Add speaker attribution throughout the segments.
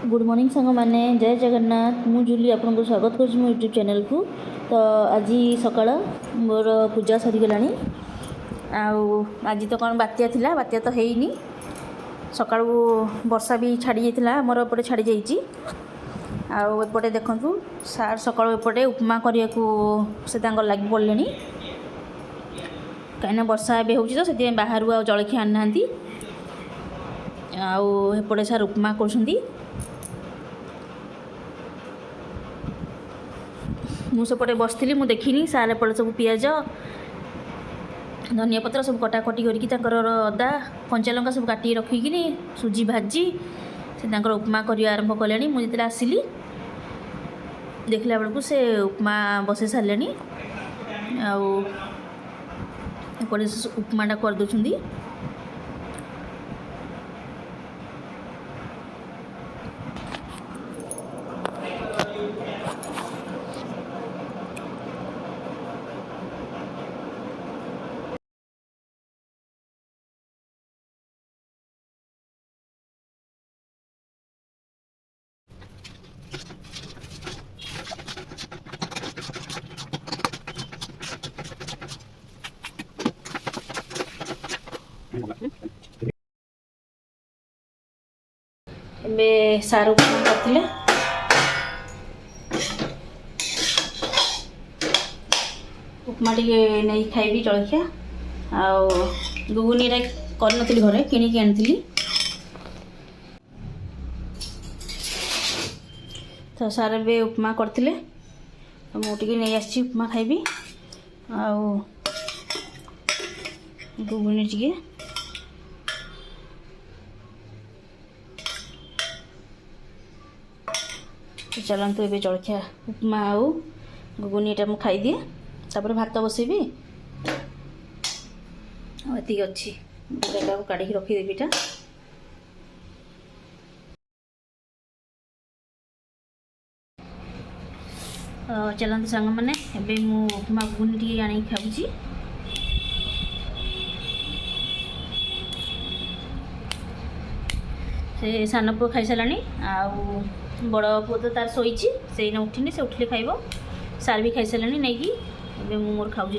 Speaker 1: Good morning सांग मैंने जय जगन्नाथ मु जूली आपको स्वागत कर यूट्यूब चैनल को। तो आज सकाळ मोर पूजा सरीगला आज तो कौन बात्या थिला बात्या तो हैनी सका वर्षा भी छाड़ी जाता आमर एपटे छाड़ी जाइए आउपटे देखु सार सका एपटे उपमा करने को से लगी पड़े कहीं वर्षा ए हो से बाहर जलखिया आना आउपटे सार उपमा कर मुझे बसती मुझे देखनी सारे एपटे सब पिज धनिया पत्र सब कटाकटी कर अदा कंचा लंका सब काटी रखिकी सुजी भाजी से उपमा कर आरंभ कले मुझे आसली देखला बेलू से उपमा बसई सारे आउपटे उपमाटा कर दौरान सार उपमा करते उपमा टे नहीं खाइबी जलखिया गुगुनी कर घरे किणिकी आनी तो सार ए उपमा करते मुझे नहीं आसी उपमा खाइबी गुगुनी टे चलतु ए जलखिया उपमा आउ गुगुनी मुझे खाईदिए तापर भात बसैबी ये अच्छी काढ़ी रखीदेवी इटा चलतु सांग मैंने एवं मु उपमा गुगुनी टी आनी खाऊँगी से सान पुओ खाई सारा आउ बड़ पुओ तो तार शोई से उठिनी से उठिले खाइब सार भी खाई सारा नहीं मोर खाऊँ टे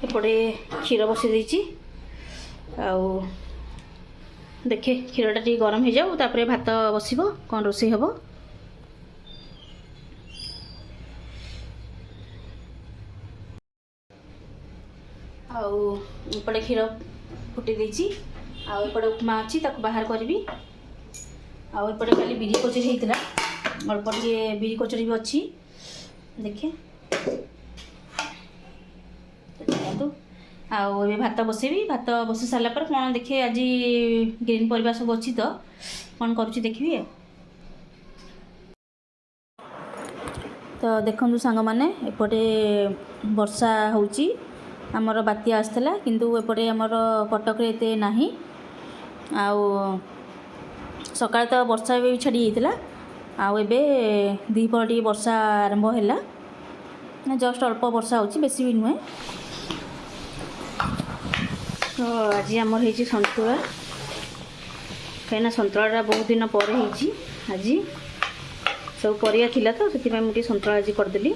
Speaker 1: एपटे क्षीर बसई देती देखे क्षीरटा टी गरम हो जाऊ तापर भात बसब कौन रोषे हम आउपटे क्षीर फुटी देती आउपटे उपमा अच्छी बाहर करी आउपटे खाली बिरी कचरी होता अल्प टे बिरी कचरी भी अच्छी देखे आउ भात बसैबी भात बसई सारा पर कौन देखे आज ग्रीन परिवा सब अच्छी तो कौन करुँच देखिए तो देखु सांग मैंने एपटे वर्षा होची आमर बात्या आसला किंतु एपटे आमर कटक एते नाही आउ सकाळ तो वर्षा भी छाड़ी जाता आउ एबे दीपहर टी वर्षा आरंभ है जस्ट अल्प वर्षा होची बेसी भी नुहे तो आज आमर है सन्तुला कहीं सन्तुला बहुत दिन पर आज सब परिया थिला तो से मुझे सन्तुला आज करदेली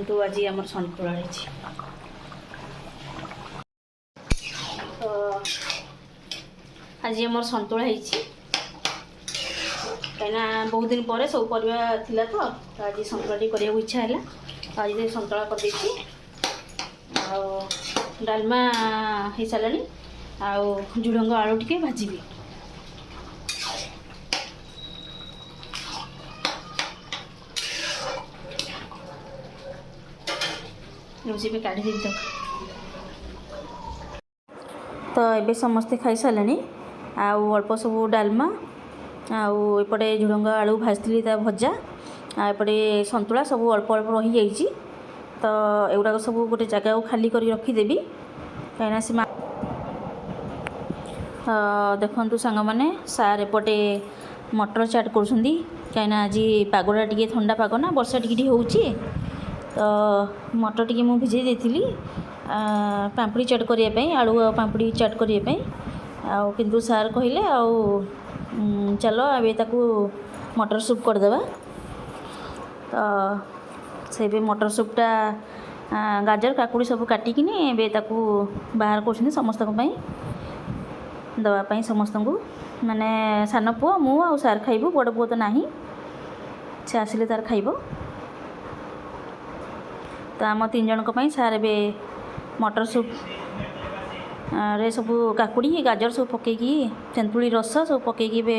Speaker 1: तो आज आमर सन्तुला तो आज आमर सन्तुला कहीं बहुत दिन पर सब परिया थिला तो आज सन्तुला करने इच्छा है आज सन्तुला कर डालमा हो सारे झुडंग आलू टे भाजी मुझे काढ़ी दे तो ये समस्ते खाई सारे अल्प सब डालमा आउपटे झुडंग आलू भाजती भजा आएपटे सन्तुला सब अल्प अल्प रही जाइए तो एगुड़ा सब गोटे जगह खाली कर रखीदेवी कहीं से ଦେଖନ୍ତୁ ସାଙ୍ଗମାନେ ସାର୍ ଏପଟେ ମଟର ଚାଟ୍ କରୁଛନ୍ତି କାହିଁକିନା ଆଜି ପାଗଟା ଟିକେ ଥଣ୍ଡା ପାଗ ନା ବର୍ଷା ଟିକେ ଟିକେ ହେଉଛି ତ ମଟର ଟିକେ ମୁଁ ଭିଜେଇ ଦେଇଥିଲି ପାମ୍ପୁଡ଼ି ଚାଟ୍ କରିବା ପାଇଁ ଆଳୁ ଆଉ ପାମ୍ପୁଡ଼ି ଚାଟ୍ କରିବା ପାଇଁ ଆଉ କିନ୍ତୁ ସାର୍ କହିଲେ ଆଉ ଚାଲ ଏବେ ତାକୁ ମଟର ସୁପ୍ କରିଦେବା ତ ସେ ଏବେ ମଟର ସୁପ୍ଟା ଗାଜର କାକୁଡ଼ି ସବୁ କାଟିକିନି ଏବେ ତାକୁ ବାହାର କରୁଛନ୍ତି ସମସ୍ତଙ୍କ ପାଇଁ ଦେବା ପାଇଁ ସମସ୍ତଙ୍କୁ ମାନେ ସାନ ପୁଅ ମୁଁ ଆଉ ସାର୍ ଖାଇବୁ ବଡ଼ ପୁଅ ତ ନାହିଁ ସେ ଆସିଲେ ତାର ଖାଇବ ତ ଆମ 3 ଜଣଙ୍କ ପାଇଁ ସାର୍ ଏବେ ମଟର ସୁପ୍ ରେ ସବୁ କାକୁଡ଼ି ଗାଜର ସବୁ ପକାଇକି ତେନ୍ତୁଳି ରସ ସବୁ ପକାଇକି ଏବେ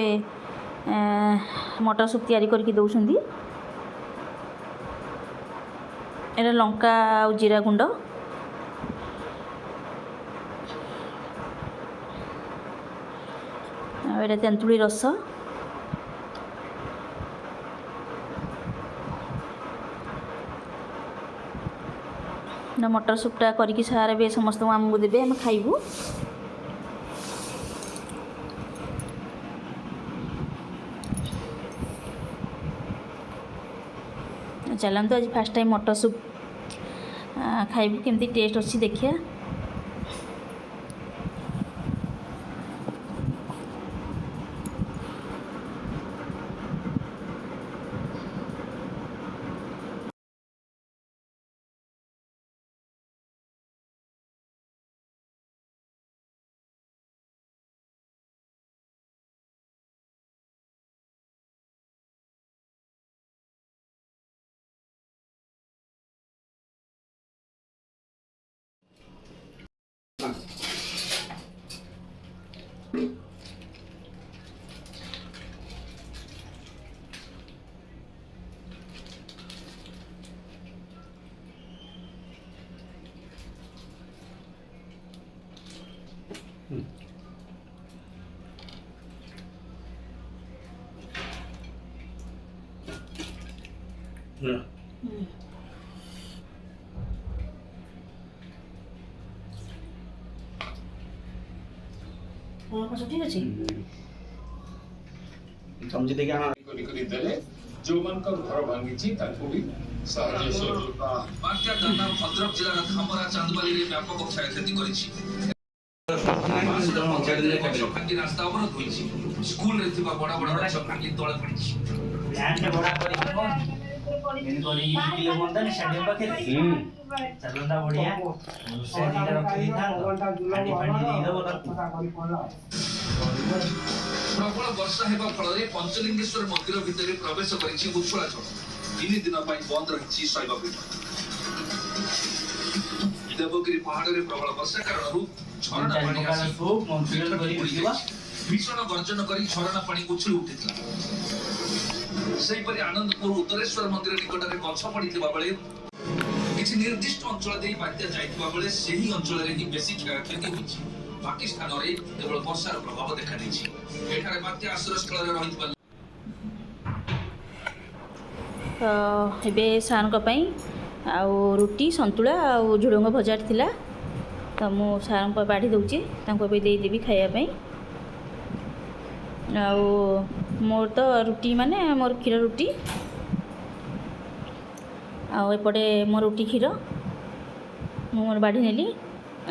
Speaker 1: ମଟର ସୁପ୍ ତିଆରି କରିକି ଦେଉଛନ୍ତି ଏଇଟା ଲଙ୍କା ଆଉ ଜିରା ଗୁଣ୍ଡ ଆଉ ଏଇଟା ତେନ୍ତୁଳି ରସ ମଟର ସୁପ୍ଟା କରିକି ସାର୍ ଏବେ ସମସ୍ତଙ୍କୁ ଆମକୁ ଦେବେ ଆମେ ଖାଇବୁ ଚାଲନ୍ତୁ ଆଜି ଫାର୍ଷ୍ଟ ଟାଇମ୍ ମଟର ସୁପ୍ ଖାଇବୁ କେମିତି ଟେଷ୍ଟ ଅଛି ଦେଖିବା ଠିକ୍ ଅଛି
Speaker 2: समझी देखिए आना
Speaker 3: ଦେଲେ ଯେଉଁମାନଙ୍କ ଘର ଭାଙ୍ଗିଛି ତାଙ୍କୁ ବି ସାହାଯ୍ୟ ସହଯୋଗ
Speaker 4: ବାତ୍ୟା ଦାନା ଭଦ୍ରକ ଜିଲ୍ଲାର ଧାମରା ଚାନ୍ଦବାଲିରେ ବ୍ୟାପକ କ୍ଷୟକ୍ଷତି କରିଛି ଭାଙ୍ଗି ରାସ୍ତା ଅବରୋଧ ହୋଇଛି ସ୍କୁଲରେ ଥିବା ବଡ଼ ବଡ଼ ଗଛ ଭାଙ୍ଗି ତଳେ ପଡ଼ିଛି
Speaker 2: ଲ୍ୟାଣ୍ଡ ବଡା କରି କିଲେ ବନ୍ଦାନି ଷ୍ଟାଡିୟମ ପାଖରେ ଚାଲନ୍ତା ବଢିଆ ରୋଷେଇ ଦିଟା ରଖି ଦେଇଥା ପାଣି ଦେଇଦବ ତାକୁ
Speaker 4: ପ୍ରବଳ ବର୍ଷା ହେବା ଫଳରେ ପଞ୍ଚଲିଙ୍ଗେଶ୍ୱର ମନ୍ଦିର ଭିତରେ ପ୍ରବେଶ କରିଛି ଉଚ୍ଛଳା ଜଳ 3 ଦିନ ପାଇଁ ବନ୍ଦ ରହିଛି ଶୈବପୀଠ ଦେବଗିରି ପାହାଡ଼ରେ ପ୍ରବଳ ବର୍ଷା କାରଣରୁ ଝରଣା ପାଣି ଆସି ଭୀଷଣ ଗର୍ଜନ କରି ଝରଣା ପାଣି ଉଛୁଳି ଉଠିଥିଲା ସେହିପରି ଆନନ୍ଦପୁର ଉତ୍ତରେଶ୍ୱର ମନ୍ଦିର ନିକଟରେ ଗଛ ପଡ଼ିଥିବା ବେଳେ କିଛି ନିର୍ଦ୍ଦିଷ୍ଟ ଅଞ୍ଚଳ ଦେଇ ବାତ୍ୟା ଯାଇଥିବା ବେଳେ ସେହି ଅଞ୍ଚଳରେ ହିଁ ବେଶୀ କ୍ଷୟକ୍ଷତି ହୋଇଛି ବାକି ସ୍ଥାନରେ କେବଳ ବର୍ଷାର ପ୍ରଭାବ ଦେଖାଦେଇଛି ଏଠାରେ ବାତ୍ୟା ଆଶ୍ରୟସ୍ଥଳରେ ରହିଥିବା
Speaker 1: ଏବେ ସାର୍ଙ୍କ ପାଇଁ ଆଉ ରୁଟି ସନ୍ତୁଳା ଆଉ ଝୁଡ଼ଙ୍ଗ ଭଜା ଥିଲା ତ ମୁଁ ସାର୍ଙ୍କ ବାଢ଼ି ଦେଉଛି ତାଙ୍କୁ ଏବେ ଦେଇଦେବି ଖାଇବା ପାଇଁ ଆଉ ମୋର ତ ରୁଟି ମାନେ ମୋର କ୍ଷୀର ରୁଟି ଆଉ ଏପଟେ ମୋ ରୁଟି କ୍ଷୀର ମୁଁ ମୋର ବାଢ଼ି ନେଲି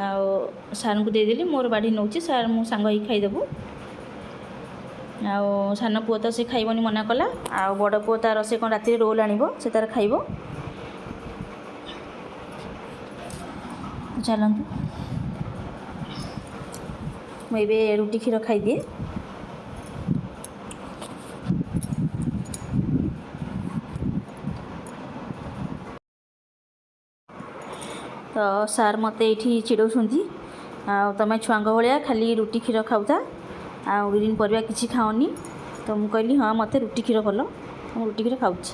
Speaker 1: ଆଉ ସାର୍ଙ୍କୁ ଦେଇଦେଲି ମୋର ବାଢ଼ି ନେଉଛି ସାର୍ ମୁଁ ସାଙ୍ଗ ହେଇକି ଖାଇଦେବୁ ଆଉ ସାନ ପୁଅ ତ ସେ ଖାଇବନି ମନା କଲା ଆଉ ବଡ଼ ପୁଅ ତାର ସେ କ'ଣ ରାତିରେ ରୋଲ୍ ଆଣିବ ସେ ତାର ଖାଇବ ଚାଲନ୍ତୁ ମୁଁ ଏବେ ରୁଟି କ୍ଷୀର ଖାଇଦିଏ ତ ସାର୍ ମୋତେ ଏଇଠି ଚିଡ଼ଉଛନ୍ତି ଆଉ ତୁମେ ଛୁଆଙ୍କ ଭଳିଆ ଖାଲି ରୁଟି କ୍ଷୀର ଖାଉଥା ଆଉ ଗ୍ରୀନ୍ ପରିବା କିଛି ଖାଅନି ତ ମୁଁ କହିଲି ହଁ ମୋତେ ରୁଟି କ୍ଷୀର ଭଲ ମୁଁ ରୁଟି କ୍ଷୀର ଖାଉଛି